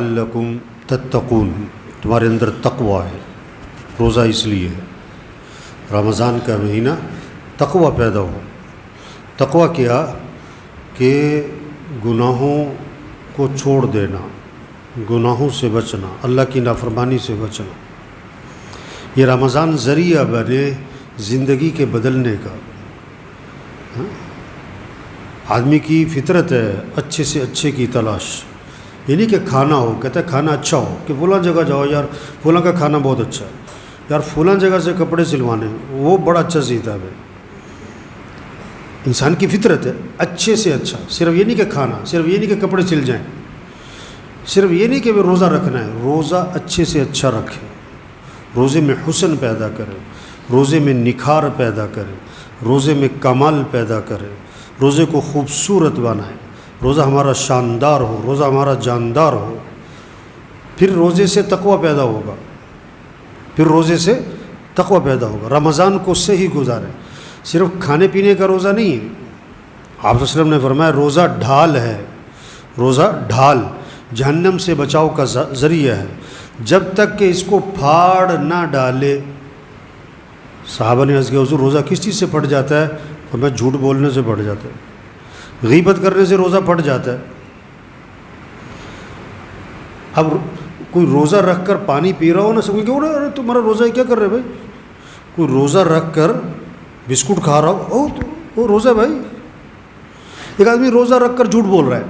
لَعَلَّكُمْ تَتَّقُونَ، تمہارے اندر تقوی ہے۔ روزہ اس لیے ہے رمضان کا مہینہ تقوی پیدا ہو۔ تقوی کیا کہ گناہوں کو چھوڑ دینا، گناہوں سے بچنا، اللہ کی نافرمانی سے بچنا۔ یہ رمضان ذریعہ بنے زندگی کے بدلنے کا۔ آدمی کی فطرت ہے اچھے سے اچھے کی تلاش، یعنی کہ کھانا ہو، کہتا ہے کھانا اچھا ہو، کہ فلاں جگہ جاؤ یار فلاں کا کھانا بہت اچھا ہے، یار فلاں جگہ سے کپڑے سلوانے وہ بڑا اچھا سیتا ہے۔ انسان کی فطرت ہے اچھے سے اچھا، صرف یہ نہیں کہ کھانا، صرف یہ نہیں کہ کپڑے سل جائیں، صرف یہ نہیں کہ وہ روزہ رکھنا ہے، روزہ اچھے سے اچھا رکھے، روزے میں حسن پیدا کرے، روزے میں نکھار پیدا کرے، روزے میں کمال پیدا کرے، روزے کو خوبصورت بنائے، روزہ ہمارا شاندار ہو، روزہ ہمارا جاندار ہو۔ پھر روزے سے تقوی پیدا ہوگا، پھر روزے سے تقوی پیدا ہوگا۔ رمضان کو صحیح گزارے، صرف کھانے پینے کا روزہ نہیں ہے۔ آپ صلی اللہ علیہ وسلم نے فرمایا روزہ ڈھال ہے، روزہ ڈھال جہنم سے بچاؤ کا ذریعہ ہے، جب تک کہ اس کو پھاڑ نہ ڈالے۔ صحابہ نے عرض کیا حضور روزہ کس چیز سے پھٹ جاتا ہے؟ فرمایا جھوٹ بولنے سے پھٹ جاتا ہے، غیبت کرنے سے روزہ پھٹ جاتا ہے۔ اب کوئی روزہ رکھ کر پانی پی رہا ہو نا، سب کو کہ ارے تمہارا روزہ ہے، کیا کر رہے بھائی؟ کوئی روزہ رکھ کر بسکٹ کھا رہا ہو، وہ روزہ بھائی۔ ایک آدمی روزہ رکھ کر جھوٹ بول رہا ہے،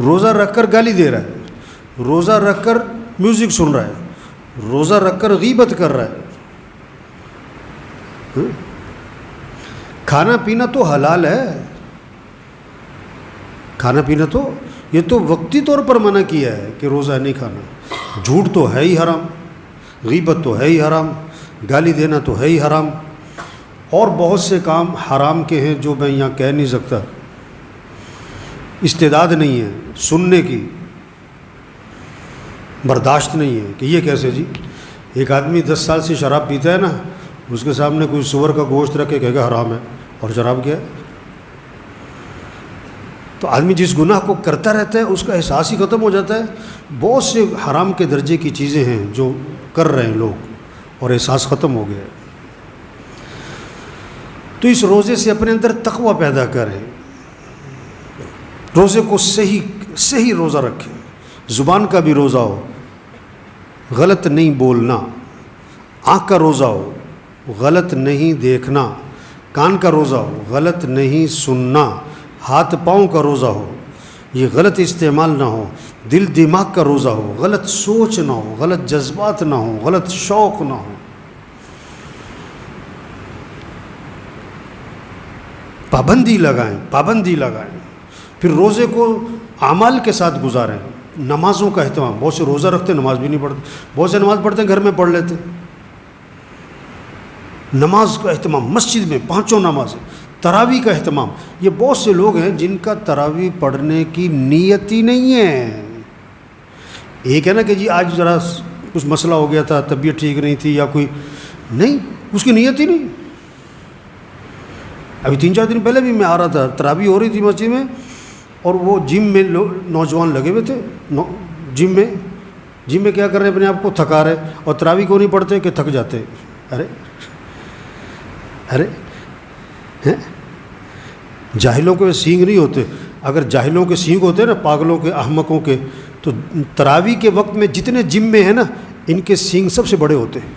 روزہ رکھ کر گالی دے رہا ہے، روزہ رکھ کر میوزک سن رہا ہے، روزہ رکھ کر غیبت کر رہا ہے۔ کھانا پینا تو حلال ہے، کھانا پینا تو یہ تو وقتی طور پر منع کیا ہے کہ روزہ نہیں کھانا۔ جھوٹ تو ہے ہی حرام، غیبت تو ہے ہی حرام، گالی دینا تو ہے ہی حرام، اور بہت سے کام حرام کے ہیں جو میں یہاں کہہ نہیں سکتا، استعداد نہیں ہے سننے کی، برداشت نہیں ہے کہ یہ کیسے جی۔ ایک آدمی 10 سال سے شراب پیتا ہے نا، اس کے سامنے کوئی سور کا گوشت رکھ کے کہے گا حرام ہے، اور شراب کیا ہے؟ تو آدمی جس گناہ کو کرتا رہتا ہے اس کا احساس ہی ختم ہو جاتا ہے۔ بہت سے حرام کے درجے کی چیزیں ہیں جو کر رہے ہیں لوگ، اور احساس ختم ہو گیا ہے۔ تو اس روزے سے اپنے اندر تقوی پیدا کریں، روزے کو صحیح روزہ رکھیں، زبان کا بھی روزہ ہو، غلط نہیں بولنا، آنکھ کا روزہ ہو، غلط نہیں دیکھنا، کان کا روزہ ہو، غلط نہیں سننا، ہاتھ پاؤں کا روزہ ہو، یہ غلط استعمال نہ ہو، دل دماغ کا روزہ ہو، غلط سوچ نہ ہو، غلط جذبات نہ ہو، غلط شوق نہ ہو۔ پابندی لگائیں۔ پھر روزے کو اعمال کے ساتھ گزاریں۔ نمازوں کا اہتمام، بہت سے روزہ رکھتے ہیں نماز بھی نہیں پڑھتے، بہت سے نماز پڑھتے ہیں گھر میں پڑھ لیتے۔ نماز کا اہتمام، مسجد میں 5 نمازیں، تراویح کا اہتمام۔ یہ بہت سے لوگ ہیں جن کا تراویح پڑھنے کی نیت ہی نہیں ہے۔ ایک ہے نا کہ جی آج ذرا کچھ مسئلہ ہو گیا تھا، طبیعت ٹھیک نہیں تھی، یا کوئی نہیں، اس کی نیت ہی نہیں۔ ابھی 3-4 دن پہلے بھی میں آ رہا تھا، تراویح ہو رہی تھی مسجد میں، اور وہ جم میں نوجوان لگے ہوئے تھے، جم میں کیا کر رہے ہیں؟ اپنے آپ کو تھکا رہے، اور تراویح کو نہیں پڑھتے کہ تھک جاتے۔ ارے جاہلوں کے سینگ نہیں ہوتے، اگر جاہلوں کے سینگ ہوتے نا، پاگلوں کے، احمقوں کے، تو تراویح کے وقت میں جتنے جم میں ہیں نا، ان کے سینگ سب سے بڑے ہوتے ہیں۔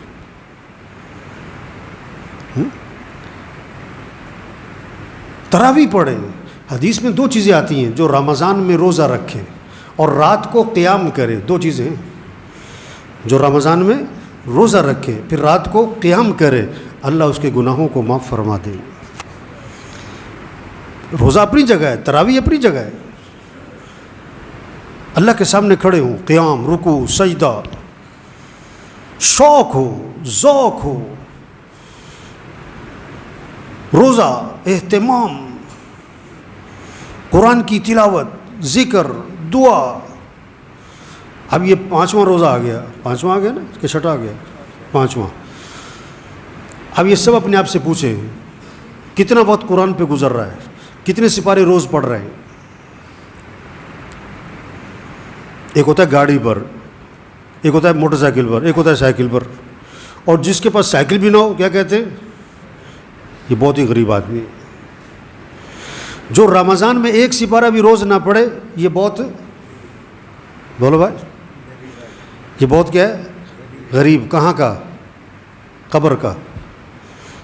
تراویح پڑھیں۔ حدیث میں 2 چیزیں آتی ہیں، جو رمضان میں روزہ رکھیں اور رات کو قیام کریں، 2 چیزیں ہیں۔ جو رمضان میں روزہ رکھیں پھر رات کو قیام کرے، اللہ اس کے گناہوں کو معاف فرما دے۔ روزہ اپنی جگہ ہے، تراویح اپنی جگہ ہے، اللہ کے سامنے کھڑے ہوں، قیام، رکوع، سجدہ، شوق ہو، ذوق ہو، روزہ، اہتمام، قرآن کی تلاوت، ذکر، دعا۔ اب یہ 5واں روزہ آ گیا، 5واں آ گیا نا کہ 6واں آ گیا؟ 5واں۔ اب یہ سب اپنے آپ سے پوچھیں کتنا وقت قرآن پہ گزر رہا ہے، کتنے سپارے روز پڑھ رہے ہیں۔ ایک ہوتا ہے گاڑی پر، ایک ہوتا ہے موٹر سائیکل پر، ایک ہوتا ہے سائیکل پر، اور جس کے پاس سائیکل بھی نہ ہو کیا کہتے ہیں؟ یہ بہت ہی غریب آدمی ہے۔ جو رمضان میں ایک سپارہ بھی روز نہ پڑھے یہ بہت، بولو بھائی، یہ بہت کیا ہے؟ غریب۔ کہاں کا؟ قبر کا۔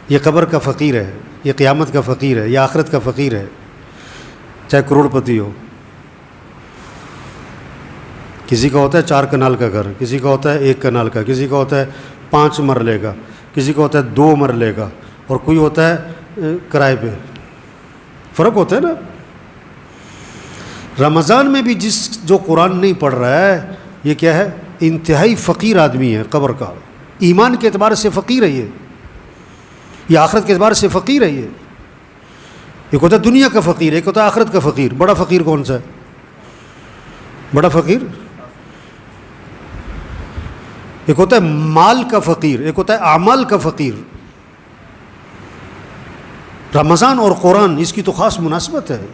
یہ قبر کا فقیر ہے، یہ قیامت کا فقیر ہے، یہ آخرت کا فقیر ہے، چاہے کروڑ پتی ہو۔ کسی کا ہوتا ہے 4 کنال کا گھر، کسی کا ہوتا ہے 1 کنال کا، کسی کا ہوتا ہے 5 مرلے کا، کسی کا ہوتا ہے 2 مرلے کا، اور کوئی ہوتا ہے کرائے پہ۔ فرق ہوتا ہے نا۔ رمضان میں بھی جو قرآن نہیں پڑھ رہا ہے یہ کیا ہے؟ انتہائی فقیر آدمی ہے، قبر کا۔ ایمان کے اعتبار سے فقیر ہے یہ آخرت کے اعتبار سے فقیر ہے یہ۔ ایک ہوتا ہے دنیا کا فقیر، ایک ہوتا ہے آخرت کا فقیر۔ بڑا فقیر کون سا ہے؟ بڑا فقیر ایک ہوتا ہے مال کا فقیر، ایک ہوتا ہے اعمال کا فقیر۔ رمضان اور قرآن اس کی تو خاص مناسبت ہے۔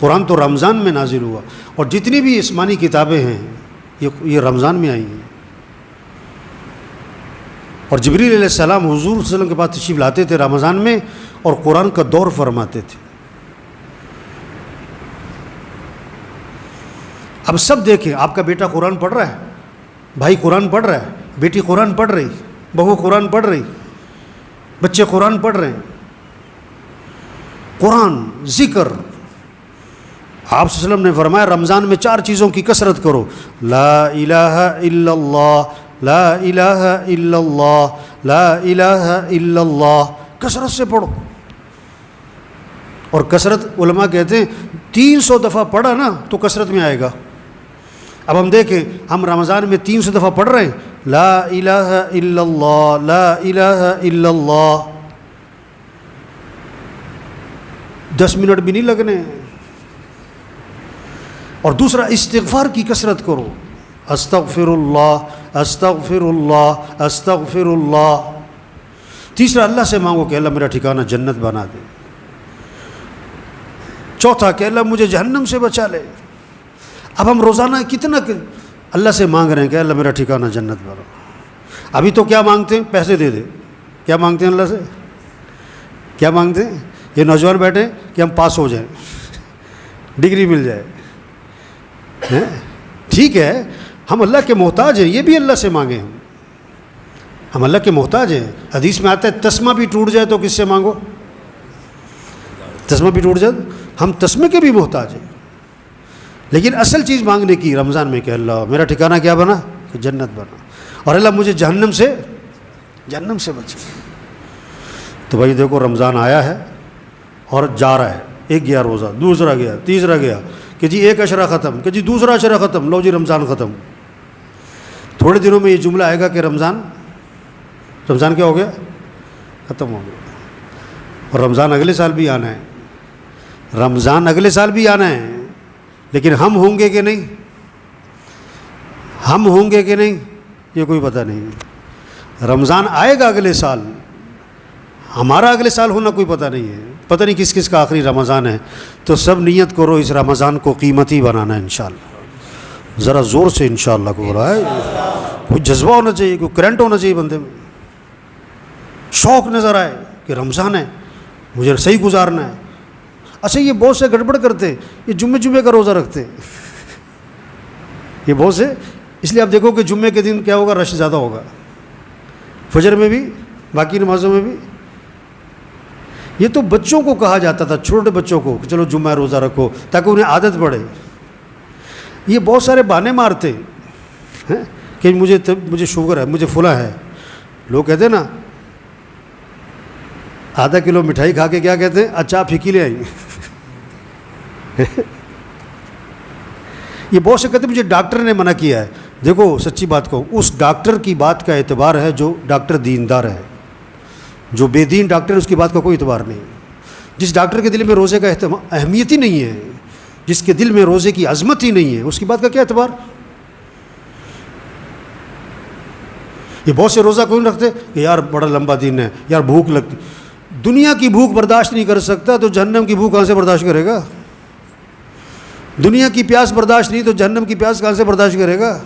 قرآن تو رمضان میں نازل ہوا، اور جتنی بھی آسمانی کتابیں ہیں یہ رمضان میں آئی ہیں۔ اور جبریل علیہ السلام حضور صلی اللہ علیہ وسلم کے پاس تشریف لاتے تھے رمضان میں، اور قرآن کا دور فرماتے تھے۔ اب سب دیکھیں، آپ کا بیٹا قرآن پڑھ رہا ہے، بھائی قرآن پڑھ رہا ہے، بیٹی قرآن پڑھ رہی، بہو قرآن پڑھ رہی، بچے قرآن پڑھ رہے ہیں۔ قرآن، ذکر۔ آپ صلی اللہ علیہ وسلم نے فرمایا رمضان میں 4 چیزوں کی کثرت کرو، لا الہ الا اللہ، لا الہ الا اللہ، لا الہ الا اللہ۔ کثرت سے پڑھو، اور کثرت علماء کہتے ہیں 300 دفعہ پڑھا نا تو کثرت میں آئے گا۔ اب ہم دیکھیں، ہم رمضان میں 300 دفعہ پڑھ رہے ہیں لا الہ الا اللہ، لا الہ الا اللہ، 10 منٹ بھی نہیں لگنے۔ اور دوسرا، استغفار کی کثرت کرو، استغفر اللہ، استغفر اللہ، استغفر اللہ۔ تیسرا، اللہ سے مانگو کہ اللہ میرا ٹھکانہ جنت بنا دے۔ چوتھا کہ اللہ مجھے جہنم سے بچا لے۔ اب ہم روزانہ کتنا اللہ سے مانگ رہے ہیں کہ اللہ میرا ٹھکانہ جنت بنا۔ ابھی تو کیا مانگتے ہیں؟ پیسے دے دے۔ کیا مانگتے ہیں اللہ سے؟ کیا مانگتے ہیں؟ یہ نوجوان بیٹھے کہ ہم پاس ہو جائیں، ڈگری مل جائے۔ ٹھیک ہے، ہم اللہ کے محتاج ہیں، یہ بھی اللہ سے مانگیں۔ ہم اللہ کے محتاج ہیں۔ حدیث میں آتا ہے تسمہ بھی ٹوٹ جائے تو کس سے مانگو؟ تسمہ بھی ٹوٹ جائے، ہم تسمے کے بھی محتاج ہیں۔ لیکن اصل چیز مانگنے کی رمضان میں کہ اللہ میرا ٹھکانہ کیا بنا؟ کہ جنت بنا، اور اللہ مجھے جہنم سے بچا۔ تو بھائی دیکھو، رمضان آیا ہے اور جا رہا ہے۔ ایک گیا روزہ، دوسرا گیا، تیسرا گیا، کہ جی ایک عشرہ ختم، کہ جی دوسرا عشرہ ختم، لو جی رمضان ختم۔ تھوڑے دنوں میں یہ جملہ آئے گا کہ رمضان کیا ہو گیا؟ ختم ہو گیا۔ اور رمضان اگلے سال بھی آنا ہے، رمضان اگلے سال بھی آنا ہے، لیکن ہم ہوں گے کہ نہیں؟ ہم ہوں گے کہ نہیں یہ کوئی پتہ نہیں۔ رمضان آئے گا اگلے سال، ہمارا اگلے سال ہونا کوئی پتہ نہیں ہے۔ پتہ نہیں کس کس کا آخری رمضان ہے۔ تو سب نیت کرو اس رمضان کو قیمتی بنانا ہے انشاءاللہ۔ ذرا زور سے انشاءاللہ کو بولا ہے، کوئی جذبہ ہونا چاہیے، کوئی کرنٹ ہونا چاہیے بندے میں، شوق نظر آئے کہ رمضان ہے، مجھے صحیح گزارنا ہے۔ اچھا، یہ بہت سے گڑبڑ کرتے ہیں، یہ جمعے کا روزہ رکھتے ہیں، یہ بہت سے۔ اس لیے آپ دیکھو کہ جمعے کے دن کیا ہوگا؟ رش زیادہ ہوگا، فجر میں بھی، باقی نمازوں میں بھی۔ یہ تو بچوں کو کہا جاتا تھا، چھوٹے بچوں کو، کہ چلو جمعہ روزہ رکھو تاکہ انہیں عادت پڑے۔ یہ بہت سارے بہانے مارتے ہیں کہ مجھے شوگر ہے، مجھے فلاں ہے۔ لوگ کہتے ہیں نا، آدھا کلو مٹھائی کھا کے کیا کہتے ہیں؟ اچھا آپ پھیکی لے آئیں۔ یہ بہت سے کہتے ہیں مجھے ڈاکٹر نے منع کیا ہے۔ دیکھو سچی بات کو، اس ڈاکٹر کی بات کا اعتبار ہے جو ڈاکٹر دیندار ہے۔ جو بے دین ڈاکٹر ہے اس کی بات کا کوئی اعتبار نہیں۔ جس ڈاکٹر کے دل میں روزے کا اہمیت ہی نہیں ہے، جس کے دل میں روزے کی عظمت ہی نہیں ہے، اس کی بات کا کیا اعتبار؟ یہ بہت سے روزہ کوئی نہیں رکھتے کہ یار بڑا لمبا دن ہے، یار بھوک لگتی۔ دنیا کی بھوک برداشت نہیں کر سکتا تو جہنم کی بھوک کہاں سے برداشت کرے گا؟ دنیا کی پیاس برداشت نہیں تو جہنم کی پیاس کہاں سے برداشت کرے گا؟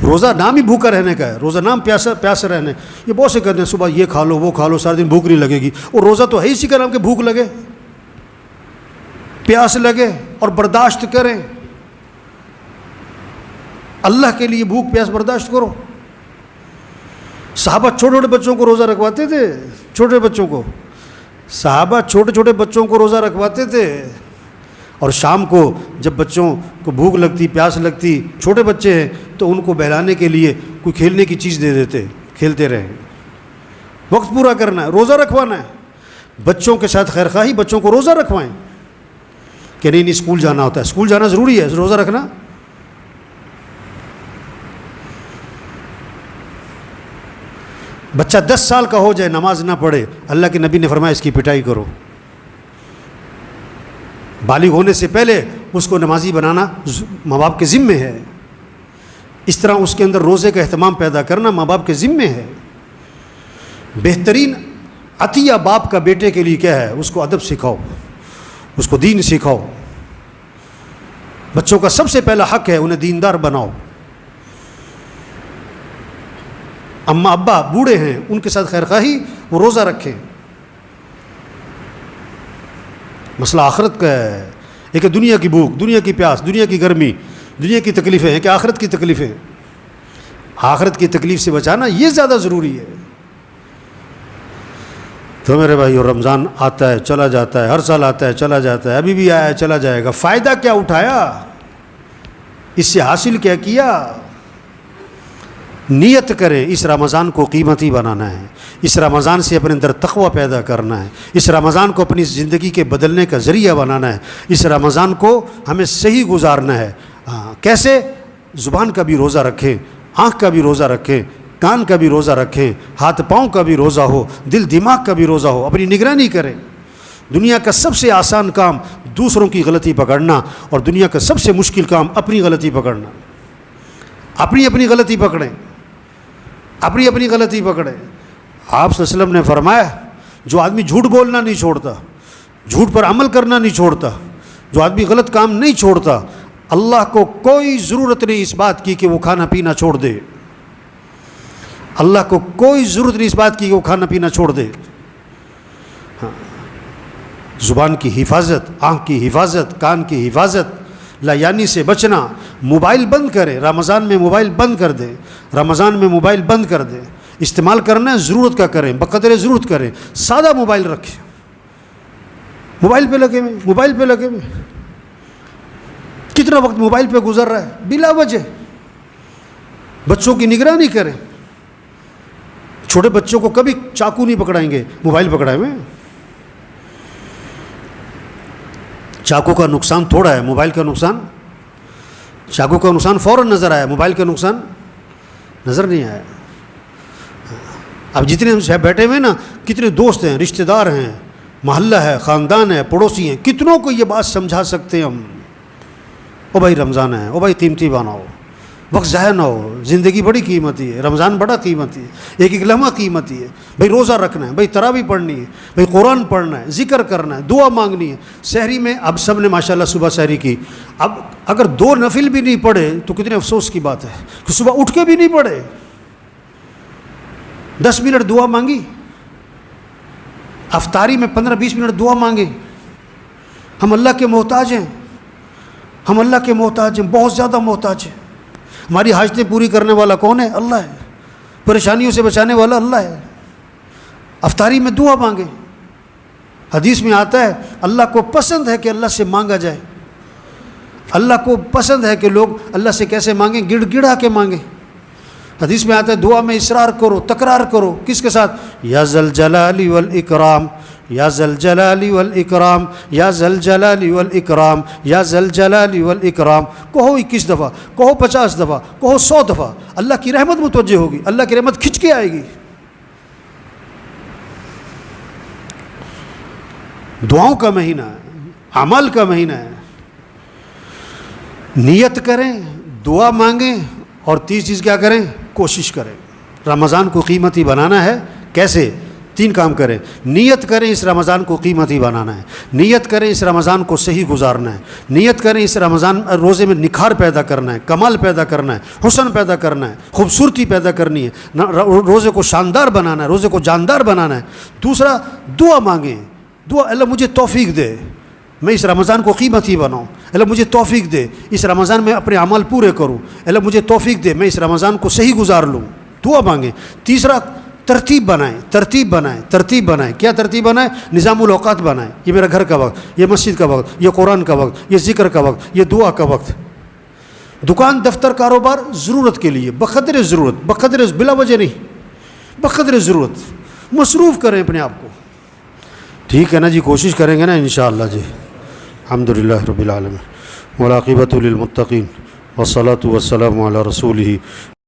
روزہ نام ہی بھوکا رہنے کا ہے، روزہ نام پیاسے رہنے. یہ بہت سے کرتے ہیں صبح یہ کھا لو وہ کھا لو، سارے دن بھوک نہیں لگے گی. اور روزہ تو ہے اسی کا نام کہ بھوک لگے، پیاس لگے اور برداشت کریں. اللہ کے لیے بھوک پیاس برداشت کرو. صحابہ چھوٹے چھوٹے بچوں کو روزہ رکھواتے تھے، چھوٹے بچوں کو، صحابہ چھوٹے چھوٹے بچوں کو روزہ رکھواتے تھے. اور شام کو جب بچوں کو بھوک لگتی، پیاس لگتی، چھوٹے بچے ہیں تو ان کو بہلانے کے لیے کوئی کھیلنے کی چیز دے دیتے، کھیلتے رہیں. وقت پورا کرنا ہے، روزہ رکھوانا ہے. بچوں کے ساتھ خیر خواہی، بچوں کو روزہ رکھوائیں کہ نہیں اسکول جانا ہوتا ہے، اسکول جانا ضروری ہے، روزہ رکھنا. بچہ 10 سال کا ہو جائے نماز نہ پڑھے، اللہ کے نبی نے فرمایا اس کی پٹائی کرو. بالغ ہونے سے پہلے اس کو نمازی بنانا ماں باپ کے ذمے ہے. اس طرح اس کے اندر روزے کا اہتمام پیدا کرنا ماں باپ کے ذمے ہے. بہترین عطیہ باپ کا بیٹے کے لیے کیا ہے؟ اس کو ادب سکھاؤ، اس کو دین سکھاؤ. بچوں کا سب سے پہلا حق ہے انہیں دیندار بناؤ. اماں ابا بوڑھے ہیں، ان کے ساتھ خیر خواہی، وہ روزہ رکھیں. مسئلہ آخرت کا ہے. ایک ہے دنیا کی بھوک، دنیا کی پیاس، دنیا کی گرمی، دنیا کی تکلیفیں ہیں کہ آخرت کی تکلیفیں. آخرت کی تکلیف سے بچانا یہ زیادہ ضروری ہے. تو میرے بھائی رمضان آتا ہے چلا جاتا ہے، ہر سال آتا ہے چلا جاتا ہے، ابھی بھی آیا ہے چلا جائے گا. فائدہ کیا اٹھایا؟ اس سے حاصل کیا کیا؟ نیت کریں اس رمضان کو قیمتی بنانا ہے، اس رمضان سے اپنے اندر تقوی پیدا کرنا ہے، اس رمضان کو اپنی زندگی کے بدلنے کا ذریعہ بنانا ہے، اس رمضان کو ہمیں صحیح گزارنا ہے. کیسے؟ زبان کا بھی روزہ رکھیں، آنکھ کا بھی روزہ رکھیں، کان کا بھی روزہ رکھیں، ہاتھ پاؤں کا بھی روزہ ہو، دل دماغ کا بھی روزہ ہو. اپنی نگرانی کریں. دنیا کا سب سے آسان کام دوسروں کی غلطی پکڑنا، اور دنیا کا سب سے مشکل کام اپنی غلطی پکڑنا. اپنی غلطی پکڑیں، اپنی غلطی پکڑیں. آپ صلی اللہ علیہ وسلم نے فرمایا جو آدمی جھوٹ بولنا نہیں چھوڑتا، جھوٹ پر عمل کرنا نہیں چھوڑتا، جو آدمی غلط کام نہیں چھوڑتا، اللہ کو کوئی ضرورت نہیں اس بات کی کہ وہ کھانا پینا چھوڑ دے. اللہ کو کوئی ضرورت نہیں اس بات کی کہ وہ کھانا پینا چھوڑ دے. زبان کی حفاظت، آنکھ کی حفاظت، کان کی حفاظت، لایانی سے بچنا. موبائل بند کریں، رمضان میں موبائل بند کر دیں، رمضان میں موبائل بند کر دیں. استعمال کرنا ہے ضرورت کا کریں، بقدر ضرورت کریں. سادہ موبائل رکھیں، موبائل پہ لگے ہوئے. کتنا وقت موبائل پہ گزر رہا ہے بلا وجہ. بچوں کی نگرانی کریں. چھوٹے بچوں کو کبھی چاقو نہیں پکڑائیں گے، موبائل پکڑائے ہوئے. چاقو کا نقصان تھوڑا ہے، موبائل کا نقصان، چاقو کا نقصان فوراً نظر آیا، موبائل کا نقصان نظر نہیں آیا. اب جتنے ہم بیٹھے ہوئے نا، کتنے دوست ہیں، رشتہ دار ہیں، محلہ ہے، خاندان ہے، پڑوسی ہیں، کتنوں کو یہ بات سمجھا سکتے ہیں ہم. او بھائی رمضان ہے، او بھائی قیمتی بناؤ، وقت ضائع نہ ہو. زندگی بڑی قیمتی ہے، رمضان بڑا قیمتی ہے، ایک ایک لمحہ قیمتی ہے. بھائی روزہ رکھنا ہے، بھائی تراویح پڑھنی ہے، بھائی قرآن پڑھنا ہے، ذکر کرنا ہے، دعا مانگنی ہے. سحری میں اب سب نے ماشاءاللہ صبح سحری کی. اب اگر 2 نفل بھی نہیں پڑھے تو کتنے افسوس کی بات ہے کہ صبح اٹھ کے بھی نہیں پڑھے. 10 منٹ دعا مانگی، افطاری میں 15-20 منٹ دعا مانگے. ہم اللہ کے محتاج ہیں، ہم اللہ کے محتاج ہیں، بہت زیادہ محتاج ہیں. ہماری حاجتیں پوری کرنے والا کون ہے؟ اللہ ہے. پریشانیوں سے بچانے والا اللہ ہے. افطاری میں دعا مانگے. حدیث میں آتا ہے اللہ کو پسند ہے کہ اللہ سے مانگا جائے. اللہ کو پسند ہے کہ لوگ اللہ سے کیسے مانگیں؟ گڑ گڑا کے مانگیں. حدیث میں آتا ہے دعا میں اصرار کرو، تکرار کرو. کس کے ساتھ؟ یا ذل جلال والاکرام، یا ذل جلال والاکرام، یا ذل جلال والاکرام، یا ذل جلال والاکرام. کہو 21 دفعہ، کہو 50 دفعہ، کہو 100 دفعہ. اللہ کی رحمت متوجہ ہوگی، اللہ کی رحمت کھنچ کے آئے گی. دعاؤں کا مہینہ ہے، اعمال کا مہینہ ہے. نیت کریں، دعا مانگیں، اور 30 چیز کیا کریں؟ کوشش کریں. رمضان کو قیمتی بنانا ہے. کیسے؟ 3 کام کریں. نیت کریں اس رمضان کو قیمتی بنانا ہے, نیت کریں اس رمضان کو صحیح گزارنا ہے, نیت کریں اس رمضان روزے میں نکھار پیدا کرنا ہے, کمال پیدا کرنا ہے, حسن پیدا کرنا ہے, خوبصورتی پیدا کرنی ہے, روزے کو شاندار بنانا ہے, روزے کو جاندار بنانا ہے. دوسرا دعا مانگیں, دعا اللہ مجھے توفیق دے میں اس رمضان کو قیمتی بناؤں, اللہ مجھے توفیق دے اس رمضان میں اپنے اعمال پورے کروں, اللہ مجھے توفیق دے میں اس رمضان کو صحیح گزار لوں. دعا مانگیں. تیسرا ترتیب بنائیں. کیا ترتیب بنائیں؟ نظام الاوقات بنائیں. یہ میرا گھر کا وقت, یہ مسجد کا وقت, یہ قرآن کا وقت, یہ ذکر کا وقت, یہ دعا کا وقت. دکان دفتر کاروبار ضرورت کے لیے, بقدر ضرورت, بلا وجہ نہیں, بقدر ضرورت مصروف کریں اپنے آپ کو. ٹھیک ہے نا جی, کوشش کریں گے نا انشاءاللہ جی. الحمدللہ رب العالمین والعاقبۃ للمتقین والصلاۃ والسلام علی رسولہ